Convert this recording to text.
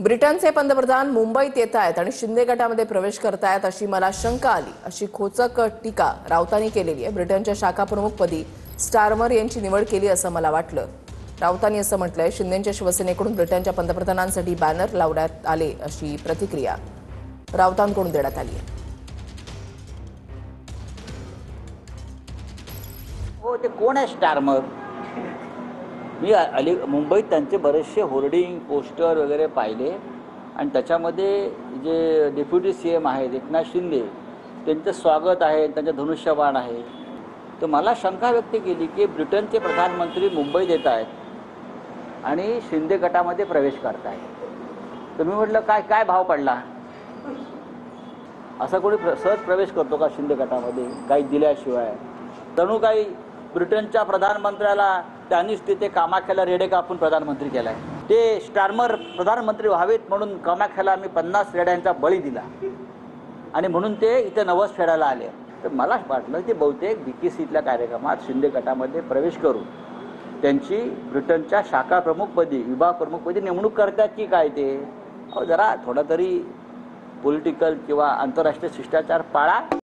ब्रिटनचे पंतप्रधान मुंबईत येत आहेत आणि शिंदे गटामध्ये प्रवेश करतायत अशी मला शंका आली, अशी खोचक टीका राऊतांनी केलेली आहे। ब्रिटनच्या शाखा प्रमुखपदी स्टारमर यांची निवड केली असं मला वाटलं। राऊतांनी असं म्हटलंय, शिंदेच्या शिवसेनेकडून ब्रिटनच्या पंतप्रधानांसाठी बॅनर लावण्यात आले अशी प्रतिक्रिया राऊतांकडून देण्यात आली आहे। हो, ते कोण आहे स्टारमर? मी मुंबईत त्यांचे बरेचसे होर्डिंग पोस्टर वगैरे पाहिले आणि त्याच्यामध्ये जे डेप्युटी CM आहेत एकनाथ शिंदे त्यांचं स्वागत आहे, त्यांचं धनुष्यबाण आहे। तर मला शंका व्यक्त केली की ब्रिटनचे प्रधानमंत्री मुंबईत येत आहेत आणि शिंदे गटामध्ये प्रवेश करत आहेत। तर मी म्हटलं काय काय भाव पडला? असा कोणी सहज प्रवेश करतो का शिंदे गटामध्ये काही दिल्याशिवाय? तणू काही ब्रिटनच्या प्रधानमंत्र्याला त्यांनीच तिथे कामाख्याला रेडे कापून प्रधानमंत्री केलाय। ते स्टारमर प्रधानमंत्री व्हावेत म्हणून कामाख्याला आम्ही 50 रेड्यांचा बळी दिला आणि म्हणून ते इथे नवस फेडायला आले। तर मला वाटलं की बहुतेक BKCतल्या कार्यक्रमात शिंदे गटामध्ये प्रवेश करून त्यांची ब्रिटनच्या शाखा प्रमुखपदी विभाग प्रमुखपदी नेमणूक करतात की काय? ते जरा थोडा तरी पॉलिटिकल किंवा आंतरराष्ट्रीय शिष्टाचार पाळा।